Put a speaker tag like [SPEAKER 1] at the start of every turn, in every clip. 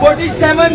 [SPEAKER 1] 47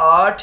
[SPEAKER 2] 8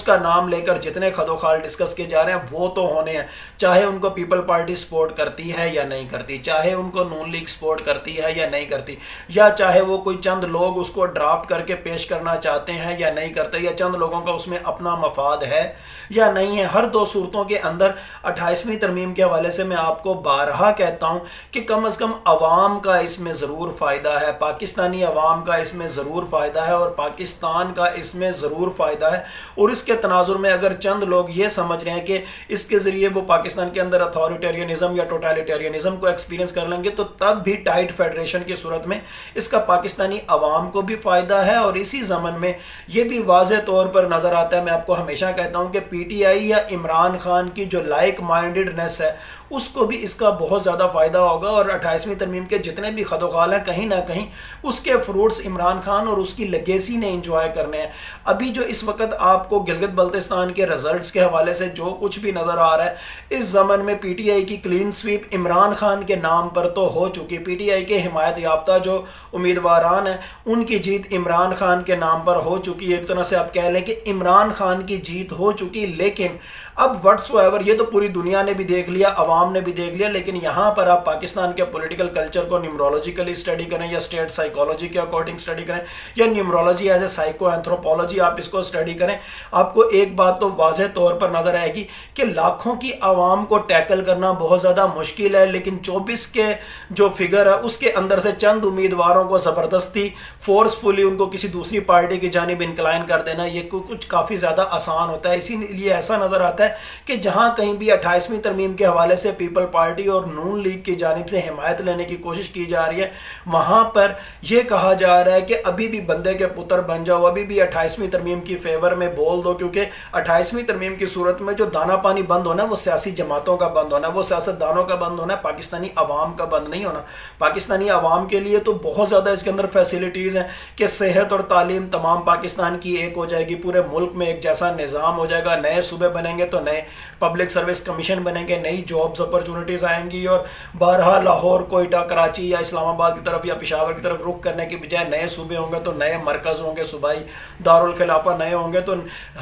[SPEAKER 2] اس کا نام لے کر جتنے خدوخال ڈسکس کیے جا رہے ہیں وہ تو ہونے ہیں، چاہے ان کو پیپل پارٹی سپورٹ کرتی ہے یا نہیں کرتی، چاہے ان کو نون لیگ سپورٹ کرتی ہے یا نہیں کرتی، یا چاہے وہ کوئی چند لوگ اس کو ڈرافٹ کر کے پیش کرنا چاہتے ہیں یا نہیں کرتے، یا چند لوگوں کا اس میں اپنا مفاد ہے یا نہیں ہے۔ ہر دو صورتوں کے اندر 28ویں ترمیم کے حوالے سے میں آپ کو بارہا کہتا ہوں کہ کم از کم عوام کا اس میں ضرور فائدہ ہے، پاکستانی عوام کا اس میں ضرور فائدہ ہے، اور پاکستان کا اس میں ضرور فائدہ ہے۔ اور اس کے تناظر میں اگر چند لوگ یہ سمجھ رہے ہیں کہ اس کے ذریعے وہ پاکستان کے اندر اتھارٹیرینزم یا ٹوٹالیٹیرینزم کو ایکسپیرینس کر لیں گے، تو تب بھی ٹائٹ فیڈریشن کی صورت میں اس کا پاکستانی عوام کو بھی فائدہ ہے۔ اور اسی ضمن میں یہ بھی واضح طور پر نظر آتا ہے، میں آپ کو ہمیشہ کہتا ہوں کہ پی ٹی آئی یا عمران خان کی جو لائک مائنڈڈنس ہے اس کو بھی اس کا بہت زیادہ فائدہ ہوگا، اور 28ویں ترمیم کے جتنے بھی خدوخال ہیں کہیں نہ کہیں اس کے فروٹس عمران خان اور اس کی لیگیسی نے انجوائے کرنے ہیں۔ ابھی جو اس وقت آپ کو گلگت بلتستان کے رزلٹس کے حوالے سے جو کچھ بھی نظر آ رہا ہے، اس زمن میں پی ٹی آئی کی کلین سویپ عمران خان کے نام پر تو ہو چکی، پی ٹی آئی کے حمایت یافتہ جو امیدواران ہیں ان کی جیت عمران خان کے نام پر ہو چکی ہے۔ ایک طرح سے آپ کہہ لیں کہ عمران خان کی جیت ہو چکی، لیکن اب وٹس ایور یہ تو پوری دنیا نے بھی دیکھ لیا، عوام نے بھی دیکھ لیا، لیکن یہاں پر آپ پاکستان کے پولیٹیکل کلچر کو نیورولوجیکلی اسٹڈی کریں یا اسٹیٹ سائیکالوجی کے اکارڈنگ اسٹڈی کریں یا neurology as a psycho anthropology آپ اس کو اسٹڈی کریں، آپ کو ایک بات تو واضح طور پر نظر آئے گی کہ لاکھوں کی عوام کو ٹیکل کرنا بہت زیادہ مشکل ہے، لیکن 24 کے جو فگر ہے اس کے اندر سے چند امیدواروں کو زبردستی فورسفلی ان کو کسی دوسری پارٹی کی جانب انکلائن کر دینا یہ کچھ کافی زیادہ آسان ہوتا ہے۔ اسی لیے ایسا نظر آتا ہے کہ جہاں کہیں بھی 28ویں ترمیم کے حوالے سے پیپل پارٹی اور نون لیگ کی جانب سے حمایت لینے کی کوشش کی جا رہی ہے، وہاں پر یہ کہا جا رہا ہے کہ ابھی بھی بندے کے پتر بن جاؤ، ابھی بھی 28ویں ترمیم کی فیور میں بول دو، کیونکہ 28ویں ترمیم کی صورت میں جو دانا پانی بند ہونا ہے وہ سیاسی جماعتوں کا بند ہونا ہے، وہ سیاست دانوں کا بند ہونا ہے، پاکستانی عوام کا بند نہیں ہونا۔ پاکستانی عوام کے لیے تو بہت زیادہ اس کے اندر فیسلٹیز ہیں کہ صحت اور تعلیم تمام پاکستان کی ایک ہو جائے گی، پورے ملک میں ایک جیسا نظام ہو جائے گا، نئے صوبے بنیں گے تو نئے پبلک سروس کمیشن بنیں گے، نئی جابز اپرچونٹیز آئیں گی، اور بارہا لاہور، کوئٹہ، کراچی یا اسلام آباد کی طرف یا پشاور کی طرف رخ کرنے کی بجائے نئے صوبے ہوں گے تو نئے مرکز ہوں گے، صوبائی دارالخلافہ نئے ہوں گے، تو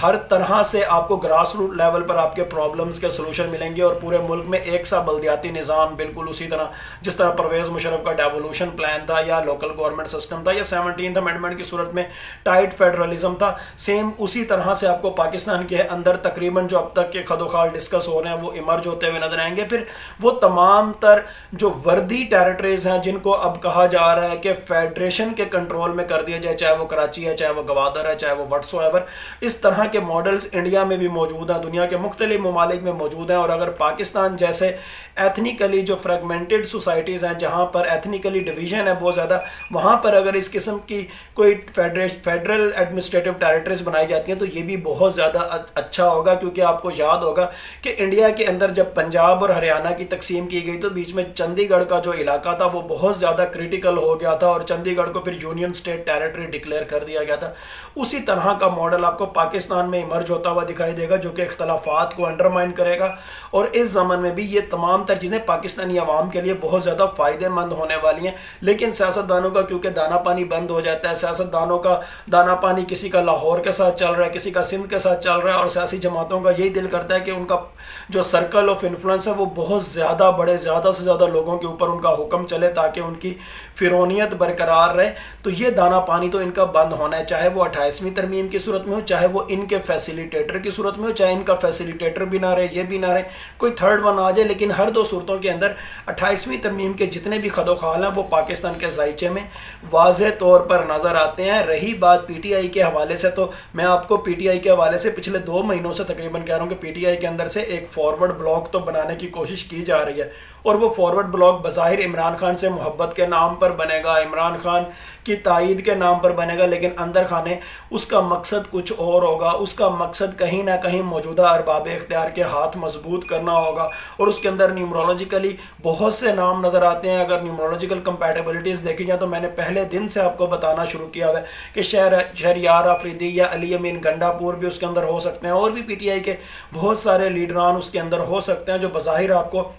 [SPEAKER 2] ہر طرح سے آپ کو گراس روٹ لیول پر آپ کے پرابلمز کے سلوشن ملیں گے، اور پورے ملک میں ایک سا بلدیاتی نظام بالکل اسی طرح جس طرح پرویز مشرف کا ڈیولوشن پلان تھا یا لوکل گورنمنٹ سسٹم تھا یا 17th امینڈمنٹ کی صورت میں ٹائٹ فیڈرلزم تھا، سیم اسی طرح سے آپ کو پاکستان کے اندر تقریباً جو اب تک کے خدوخال ڈسکس ہو رہے ہیں وہ ایمرج ہوتے ہوئے نظر آئیں گے۔ پھر وہ تمام تر جو وردی ٹیریٹریز ہیں جن کو اب کہا جا رہا ہے کہ فیڈریشن کے کنٹرول میں کر دیا جائے، چاہے وہ کراچی ہے، چاہے وہ گوادر ہے، چاہے وہ وٹس ایور، اس طرح کے ماڈلز انڈیا میں بھی موجود ہیں، دنیا کے مختلف ممالک میں موجود ہیں۔ اور اگر پاکستان جیسے ایتھنیکلی جو فریگمنٹڈ سوسائٹیز ہیں جہاں پر ایتھنیکلی ڈویژن ہے بہت زیادہ، وہاں پر اگر اس قسم کی کوئی فیڈرل ایڈمنسٹریٹو ٹیریٹریز بنائی جاتی ہیں تو یہ بھی بہت زیادہ اچھا ہوگا، کیونکہ آپ کو یاد ہوگا کہ انڈیا کے اندر جب پنجاب اور ہریانہ کی تقسیم کی گئی تو بیچ میں چندی گڑھ کا جو علاقہ تھا وہ بہت زیادہ کریٹیکل ہو گیا تھا، اور چندی گڑھ کو پھر یونین اسٹیٹ ٹیریٹری ڈکلیئر کر دیا گیا تھا۔ اسی طرح کا ماڈل آپ کو پاکستان میں ایمرج ہوتا ہوا دکھائی دے گا، جو کہ اختلافات کو انڈرمائن کرے گا، اور اس زمن میں بھی یہ تمام تر چیزیں پاکستانی عوام کے لیے بہت زیادہ فائدہ مند ہونے والی ہیں۔ لیکن سیاستدانوں کا کیونکہ دانا پانی بند ہو جاتا ہے، سیاستدانوں کا دانا پانی کسی کا لاہور کے ساتھ چل رہا ہے، کسی کا سندھ کے ساتھ چل رہا ہے، اور سیاسی جماعتوں کا یہی دل کرتا ہے کہ ان کا جو سرکل آف انفلوئنس ہے وہ بہت زیادہ بڑے، زیادہ سے زیادہ لوگوں کے اوپر ان کا حکم چلے تاکہ ان کی فرونیت برقرار رہے۔ تو یہ دانا پانی تو ان کا بند ہونا ہے، چاہے وہ 28ویں ترمیم کی صورت میں ہو، چاہے وہ ان کے فیسیلیٹیٹر کی صورت میں ہو، چاہے ان کا فیسیلیٹیٹر بھی نہ رہے، یہ بھی نہ رہے، کوئی تھرڈ ون آ جائے، لیکن ہر دو صورتوں کے اندر 28ویں ترمیم کے جتنے بھی خدوخال ہیں وہ پاکستان کے ذائچے میں واضح طور پر نظر آتے ہیں۔ رہی بات پی ٹی آئی کے حوالے سے، تو میں آپ کو پی ٹی آئی کے حوالے سے پچھلے 2 مہینوں سے تقریباً کہہ رہا ہوں کہ پی ٹی آئی کے اندر سے ایک فارورڈ بلاک تو بنانے کی کوشش کی جا رہی ہے، اور وہ فارورڈ بلاک بظاہر عمران خان سے محبت کے نام پر بنے گا، عمران خان کی تائید کے نام پر بنے گا، لیکن اندر خانے اس کا مقصد کچھ اور ہوگا۔ اس کا مقصد کہیں نہ کہیں موجودہ ارباب اختیار کے ہاتھ مضبوط کرنا ہوگا، اور اس کے اندر نیومرولوجیکلی بہت سے نام نظر آتے ہیں۔ اگر نیومرولوجیکل کمپیٹیبلٹیز دیکھی جائیں تو میں نے پہلے دن سے آپ کو بتانا شروع کیا ہے کہ شہریار آفریدی یا علی امین گنڈا پور بھی اس کے اندر ہو سکتے ہیں، اور بھی پی ٹی آئی کے بہت سارے لیڈران اس کے اندر ہو سکتے ہیں جو بظاہر آپ کو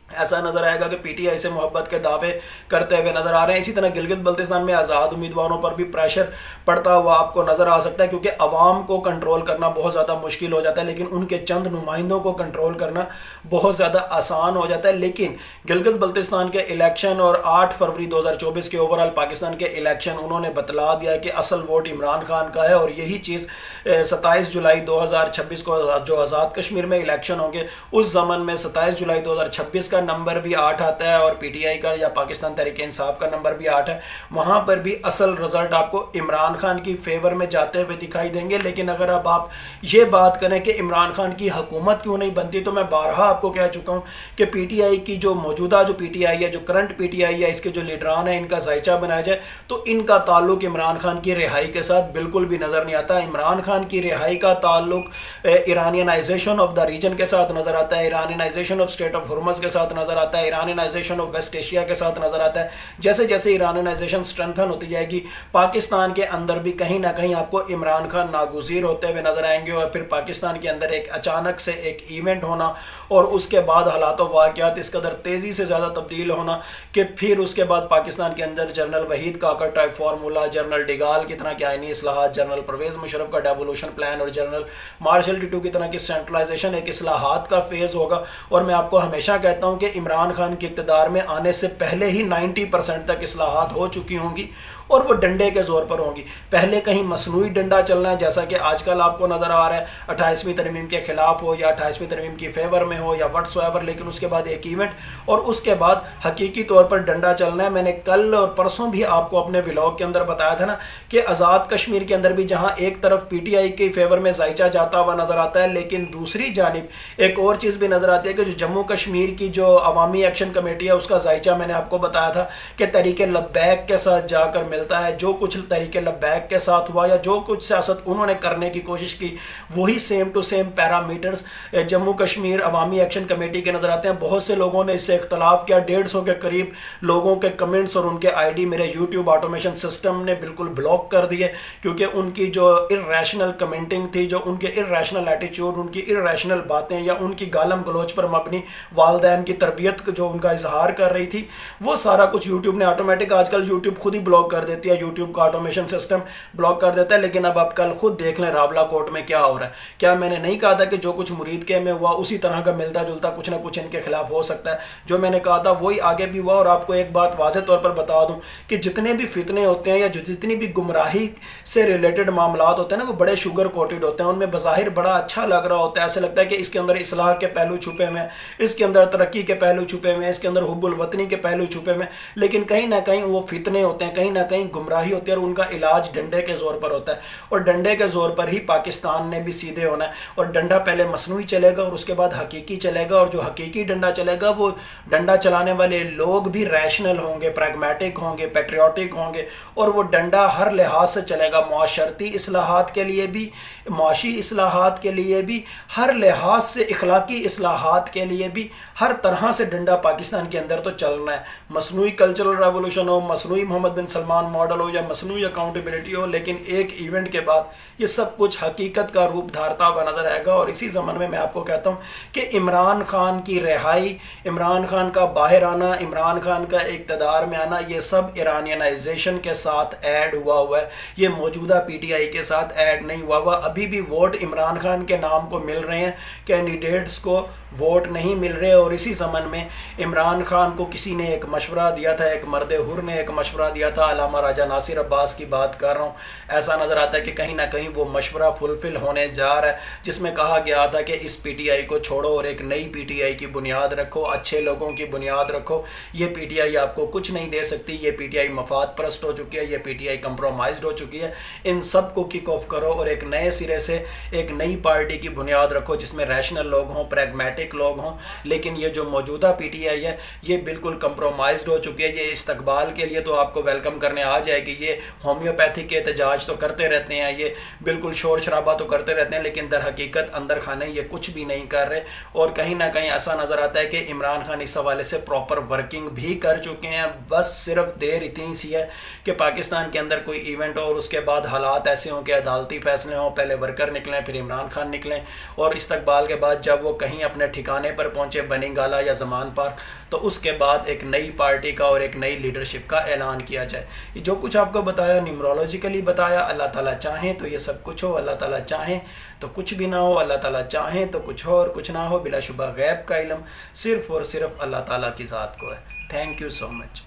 [SPEAKER 2] ایسا نظر آئے گا کہ پی ٹی آئی سے محبت کے دعوے کرتے ہوئے نظر آ رہے ہیں. اسی طرح گلگت بلتستان میں آزاد امیدواروں پر بھی پریشر پڑتا ہوا آپ کو نظر آ سکتا ہے، کیونکہ عوام کو کنٹرول کرنا بہت زیادہ مشکل ہو جاتا ہے، لیکن ان کے چند نمائندوں کو کنٹرول کرنا بہت زیادہ آسان ہو جاتا ہے. لیکن گلگت بلتستان کے الیکشن اور 8 فروری 2024 کے اوورال پاکستان کے الیکشن انہوں نے بتلا دیا کہ اصل ووٹ عمران خان کا ہے، اور یہی چیز 27 جولائی 2026 کو جو آزاد کشمیر میں الیکشن ہوں گے اس زمن میں 27 جولائی 2026 کا نمبر بھی 8 آتا ہے، اور پی ٹی آئی کا یا پاکستان تحریک انصاف کا نمبر بھی 8 ہے. وہاں پر بھی اصل رزلٹ آپ کو عمران خان کی فیور میں جاتے ہوئے دکھائی دیں گے. لیکن اگر اب آپ یہ بات کریں کہ عمران خان کی حکومت کیوں نہیں بنتی، تو میں بارہا آپ کو کہہ چکا ہوں کہ پی ٹی آئی کی جو موجودہ جو پی ٹی آئی ہے، جو کرنٹ پی ٹی آئی ہے، اس کے جو لیڈران ہیں ان کا ذائچہ بنایا جائے تو ان کا تعلق عمران خان کی رہائی کے ساتھ بالکل بھی نظر نہیں آتا. عمران خان کی رہائی کا تعلق ایرانینائزیشن آف دا ریجن کے ساتھ نظر آتا ہے، ایرانینائزیشن آف اسٹیٹ آف ہرمز کے ساتھ نظر آتا ہے، ایرانینائزیشن آف ویسٹ ایشیا کے ساتھ نظر آتا ہے. جیسے جیسے ایرانینائزیشن اسٹرینتھن ہوتی جائے گی، پاکستان کے اندر بھی کہیں نہ کہیں آپ کو عمران خان ناگزیر ہوتے ہوئے نظر آئیں گے، اور پھر پاکستان کے اندر ایک اچانک سے ایک ایونٹ ہونا اور اس کے بعد حالات و واقعات اس قدر تیزی سے زیادہ تبدیل ہونا کہ پھر اس کے بعد پاکستان کے اندر general Waheed Kakar type formula, general de Gaulle کی طرح کے آئینی اصلاحات، جنرل پرویز مشرف کا ڈیولوشن پلان اور جنرل مارشل ٹیٹو کی طرح کی سینٹرلائزیشن ایک اصلاحات کا فیز ہوگا. اور میں آپ کو ہمیشہ کہتا ہوں کہ عمران خان کے اقتدار میں آنے سے پہلے ہی 90% تک اصلاحات ہو چکی ہوں گی، اور وہ ڈنڈے کے زور پر ہوں گی. پہلے کہیں مصنوعی ڈنڈا چلنا ہے جیسا کہ آج کل آپ کو نظر آ رہا ہے 28ویں ترمیم کے خلاف ہو یا 28ویں ترمیم کی فیور میں ہو یا وٹس ایور، لیکن اس کے بعد ایک ایونٹ اور اس کے بعد حقیقی طور پر ڈنڈا چلنا ہے. میں نے کل اور پرسوں بھی آپ کو اپنے ولاگ کے اندر بتایا تھا نا کہ آزاد کشمیر کے اندر بھی جہاں ایک طرف پی ٹی آئی کے فیور میں ذائچہ جاتا ہوا نظر آتا ہے، لیکن دوسری جانب ایک اور چیز بھی نظر آتی ہے کہ جو جموں کشمیر کی جو عوامی ایکشن کمیٹی ہے اس کا ذائچہ میں نے آپ کو بتایا تھا کہ تحریک لبیک کے ساتھ جا کر ملتا ہے. جو کچھ تحریک لبیک کے ساتھ ہوا یا جو کچھ سیاست انہوں نے کرنے کی کوشش کی، وہی same to same parameters Jammu Kashmir Awami Action committee کے نظر آتے ہیں. بہت سے لوگوں نے اس سے اختلاف کیا، 150 کے قریب لوگوں کے کمنٹس اور ان کے آئی ڈی میرے یوٹیوب آٹومیشن سسٹم نے بالکل بلاک کر دیے، کیونکہ ان کی جو ارریشنل کمنٹنگ تھی، جو ان کے ارریشنل ایٹیچیوڈ، ان کی ارریشنل باتیں یا ان کی گالم گلوچ پر مبنی والدین کی تربیت جو ان کا اظہار کر رہی تھی، وہ سارا کچھ یوٹیوب نے آٹومیٹک، آج کل یوٹیوب خود ہی بلاک کر دیتی ہے، یوٹیوب کا آٹومیشن سسٹم بلاک کر دیتا ہے. لیکن اب آپ کل خود دیکھ لیں راولا کوٹ میں کیا ہو رہا ہے. کیا میں نے نہیں کہا تھا کہ جو کچھ مرید کے میں ہوا اسی طرح کا ملتا جلتا کچھ نہ کچھ ان کے خلاف ہو سکتا ہے؟ جو میں نے کہا تھا وہی آگے بھی ہوا. اور آپ کو ایک بات واضح طور پر بتا دوں کہ جتنے بھی فتنے ہوتے ہیں یا جتنی بھی گمراہی سے ریلیٹڈ معاملات ہوتے ہیں نا، وہ بڑے شوگر کوٹڈ ہوتے ہیں. ان میں بظاہر بڑا اچھا لگ رہا ہوتا ہے، ایسے لگتا ہے کہ اس کے اندر اصلاح کے پہلو چھپے ہوئے ہیں، اس کے اندر ترقی کے پہلو چھپے ہوئے ہیں، اس کے اندر حب الوطنی کے پہلو چھپے ہوئے ہیں. لیکن کہیں نہ کہیں وہ فتنے ہوتے ہیں، کہیں نہ کہیں گمراہی ہوتی ہے، اور ان کا علاج ڈنڈے کے زور پر ہوتا ہے. اور ڈنڈے کے زور پر ہی پاکستان نے بھی سیدھے ہونا ہے. اور ڈنڈا پہلے مصنوعی چلے گا اور اس کے بعد حقیقی چلے گا. اور جو حقیقی ڈنڈا چلے گا وہ ڈنڈا چلانے والے لوگ بھی ریشنل ہوں گے، پریگمیٹک ہوں گے، پیٹریوٹک ہوں گے. اور وہ ڈنڈا ہر لحاظ سے چلے گا، معاشرتی اصلاحات کے لیے بھی، معاشی اصلاحات کے لیے بھی، ہر لحاظ سے اخلاقی اصلاحات کے لیے بھی. ہر طرح سے ڈنڈا پاکستان کے اندر تو چلنا ہے. مصنوعی کلچرل ریولوشن ہو، مصنوعی محمد بن سلمان ماڈل ہو یا مصنوعی اکاؤنٹیبلٹی ہو، لیکن ایک ایونٹ کے بعد یہ سب کچھ حقیقت کا روپ دھارتا ہوا نظر آئے گا. اور اسی زمن میں آپ کو کہتا ہوں کہ عمران خان کی رہائی، عمران خان کا باہر آنا، عمران خان کا اقتدار میں آنا، یہ سب ایرانینائزیشن کے ساتھ ایڈ ہوا ہے. یہ موجودہ پی ٹی آئی کے ساتھ ایڈ نہیں ہوا. ابھی بھی ووٹ عمران خان کے نام کو مل رہے ہیں، کینڈیڈیٹس کو ووٹ نہیں مل رہے. اور اسی زمن میں عمران خان کو کسی نے ایک مشورہ دیا تھا، ایک مرد حر نے ایک مشورہ دیا تھا، علامہ راجہ ناصر عباس کی بات کر رہا ہوں. ایسا نظر آتا ہے کہ کہیں نہ کہیں وہ مشورہ فلفل ہونے جا رہا ہے، جس میں کہا گیا تھا کہ اس پی ٹی آئی کو چھوڑو اور ایک نئی پی ٹی آئی کی بنیاد رکھو، اچھے لوگوں کی بنیاد رکھو. یہ پی ٹی آئی آپ کو کچھ نہیں دے سکتی، یہ پی ٹی آئی مفاد پرست ہو چکی ہے، یہ پی ٹی آئی کمپرومائزڈ ہو چکی ہے. ان سب کو کک آف کرو اور ایک نئے سرے سے ایک نئی پارٹی کی بنیاد رکھو جس میں ریشنل لوگ ہوں، پریگمیٹک لوگ ہوں. لیکن یہ جو موجودہ پی ٹی آئی ہے یہ بالکل کمپرومائزڈ ہو چکی ہے. یہ استقبال کے لیے تو آپ کو ویلکم کرنے کرنے آ جائے گی. یہ ہومیوپیتھی کے احتجاج تو کرتے رہتے ہیں, یہ بالکل شور شرابہ تو کرتے رہتے ہیں, لیکن در حقیقت اندر خانے یہ کچھ بھی نہیں کر رہے. اور کہیں نہ کہیں ایسا نظر آتا ہے کہ عمران خان اس حوالے سے پراپر ورکنگ بھی کر چکے ہیں. بس صرف دیر اتنی سی ہے کہ پاکستان کے اندر کوئی ایونٹ ہو اور اس کے بعد حالات ایسے ہوں کہ عدالتی فیصلے ہوں, پہلے ورکر نکلیں پھر عمران خان نکلیں, اور استقبال کے بعد جب وہ کہیں اپنے ٹھکانے پر پہنچے بنی گالا یا زمان پارک, تو اس کے بعد ایک نئی پارٹی کا اور ایک نئی لیڈرشپ کا اعلان کیا جائے. یہ جو کچھ آپ کو بتایا نیومرولوجیکلی بتایا, اللہ تعالیٰ چاہیں تو یہ سب کچھ ہو, اللہ تعالیٰ چاہیں تو کچھ بھی نہ ہو, اللہ تعالیٰ چاہیں تو کچھ ہو اور کچھ نہ ہو. بلا شبہ غیب کا علم صرف اور صرف اللہ تعالیٰ کی ذات کو ہے. Thank you so much.